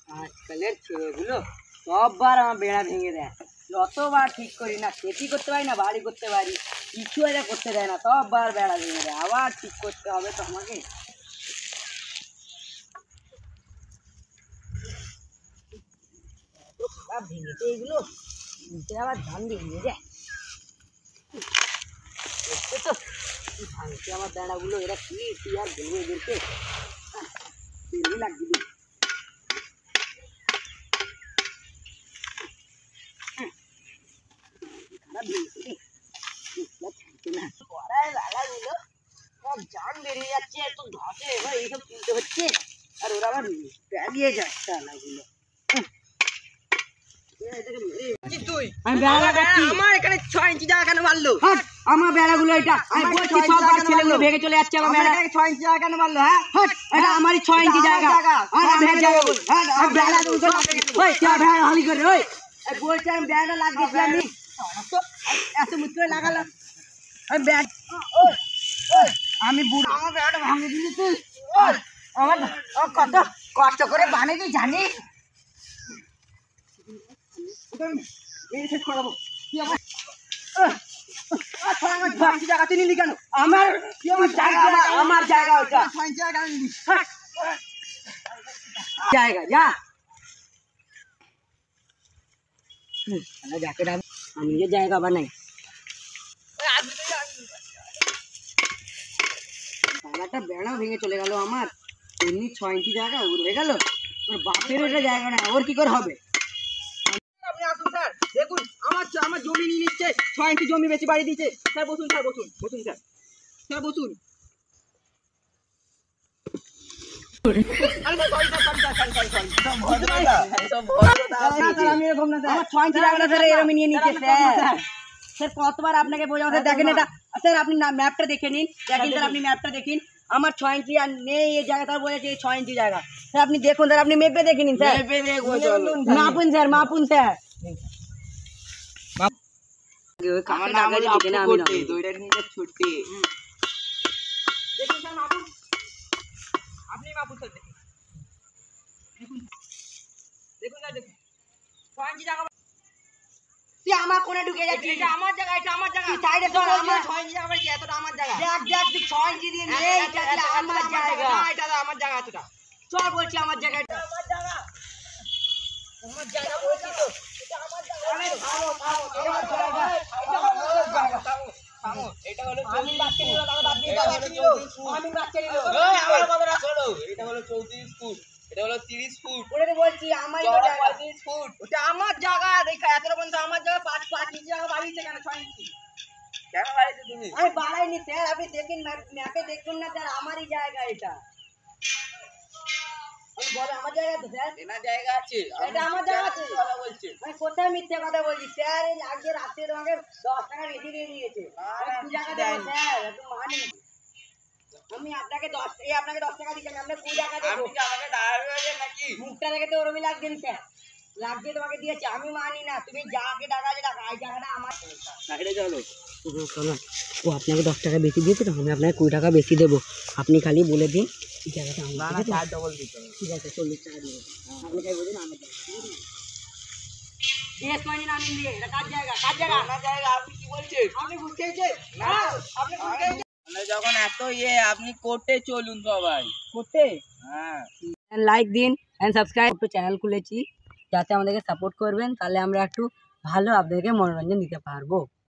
আজকালের ছেলেগুলো সববার আমার বেড়া ভেঙে দেয়। যতবার ঠিক করি না, খেতি করতে পারি না, বাড়ি করতে পারি, কিছু এটা করতে দেয় না, সববার বেড়া ভেঙে দেয়। আবার ঠিক করতে হবে তো আমাকে। ভেঙেছে এইগুলো, আবার ধান ভেঙে যায়। তো ভাঙছে আমার বেড়াগুলো, এরা কি আর বলবো এদেরকে, লাগছে। জান বেরিয়ে যাচ্ছে, একটু ধসে এবার এইসব কিনতে হচ্ছে, আর ওরা আবার বেরিয়ে যাচ্ছে আলাগুলো। আমার এখানে 6 ইঞ্চি জায়গা কেন মারলো? আমার বেড়াগুলো এটা আমি বলছি, সববার ছেলেগুলো ভেঙে চলে যাচ্ছে। আমার বেড়া 6 ইঞ্চি জায়গা কেন মারলো? হ্যাঁ, এটা আমারই 6 ইঞ্চি জায়গা। আর ভেঙে যাবে বল, হ্যাঁ বেড়া দুটো লাগিয়ে ওই তুই বেড়া হালি করে ওই বলছি আমি বেড়াটা লাগিয়েছি। আমি এত মুশকিল লাগালাম, আমি বেড়া আমি বুড়ো, আমার বেড়াটা ভাঙে দিলি তুই। আমার কত কষ্ট করে বানিয়ে তুই জানিস? আমার জায়গা ওটা জায়গা যা আমি নিজের জায়গা বানাই। একটা বেড়া ভেঙে চলে গেল আমার, এমনি 6 ইঞ্চি জায়গা ওর হয়ে গেল, ওর বাপের ওটা জায়গা না, ওর কি করে হবে? আপনি আসুন স্যার, দেখুন আমার জমি নিয়ে নিচ্ছে, 6 ইঞ্চি জমি বেশি বাড়ি দিচ্ছে। স্যার বসুন, স্যার বসুন, বসুন স্যার, স্যার বসুন। স্যার কতবার আপনাকে বোঝাবো, দেখেন এটা স্যার, আপনি ম্যাপটা দেখে নিন, দেখেন স্যার, আপনি ম্যাপটা দেখেন, আমার 6 ইঞ্চি আর নেই এই জায়গা, তার বলেছে 6 ইঞ্চি জায়গা। স্যার আপনি দেখুন স্যার, আপনি মেপে দেখে নিন স্যার, মাপুন স্যার, মাপুন স্যার। দেখুন স্যার, মাপুন, আপনি মাপুন স্যার, দেখুন দেখুন স্যার, দেখুন 6 ইঞ্চি জায়গা। তুই আমার কোণে ঢুকে যাচ্ছিস, এটা আমার জায়গা, এটা আমার জায়গা, তুই সাইডে সর, আমার 6 ইঞ্চি জায়গা বলছি, এতটা আমার জায়গা। দেখ দেখ তুই 6 ইঞ্চি দিয়ে নে, এটা আমার জায়গা, এটা আমার জায়গা, এতটা চল বলছি আমার জায়গা, এটা আমার জায়গা, আমার জায়গা বলছি তো, এটা আমার জায়গা। আরে থামো থামো, এটা আমার জায়গা, এটা আমার জায়গা, থামো। এটা হলো আমি বাচ্চা নিলো, আমি বাদ দিয়ে আমি বাচ্চা নিলো, এই আমার কথাটা শোনো, এটা হলো 34 ফুট, এটা হলো 30 ফুট, ওরে বলছি আমার জায়গা 35 ফুট, ওটা আমার জায়গা। দেখা এত পর্যন্ত আমার জায়গা 5 ইঞ্চি জায়গা বাড়িয়েছে কেন? 6 ইঞ্চি কেন বাড়িয়েছে তুমি? আমি বাড়াইনি স্যার, আপনি দেখেন ম্যাপে দেখুন না স্যার, আমারই জায়গা এটা। আমি বলে আমার জায়গা তো স্যার, এনা জায়গা আছে, এটা আমার জায়গা আছে কথা বলছি। আমি কোথায় মিথ্যা কথা বলছি স্যার? এই আজকে রাতে তোমাকে 10 টাকা বেশি দিয়ে দিয়েছে, আমি জায়গা দেব স্যার, একটু মানি। আমি আপনাকে 10 টাকা দিচ্ছি, আমি আপনাকে 2 টাকা দেব। আপনি কি আমাকে দাঁড়াবে নাকি? মুখটা দেখে তো ওরকমই লাগছেন স্যার, লাগিয়ে তোমাকে দিয়েছি, আমি মানি না। তুমি যাকে টাকা আছে টাকা, এই জায়গাটা আমার। সাইডে চলো, ও আপনাকে 10 টাকা বেশি দিয়েছে তো, আমি আপনাকে 20 টাকা বেশি দেবো। আপনি খালি বলে দিন এই জায়গাটা আমার, না 4 ডবল দিতে হবে। ঠিক আছে 40 টাকা দেবো, আপনি খালি বলুন আমার জায়গা। দেশ মানে না নিন দিয়ে, এটা কার জায়গা? কার জায়গা? আমার জায়গা। আপনি কি বলছেন? আপনি বুঝতেছেন না, আপনি বুঝতেছেন যখন এত আপনি কোর্টে চলুন সবাই কোর্টে। হ্যাঁ, লাইক দিন এন্ড সাবস্ক্রাইব, একটু চ্যানেল খুলেছি যাতে আমাদেরকে সাপোর্ট করবেন, তাহলে আমরা একটু ভালো আপনাদেরকে মনোরঞ্জন দিতে পারবো।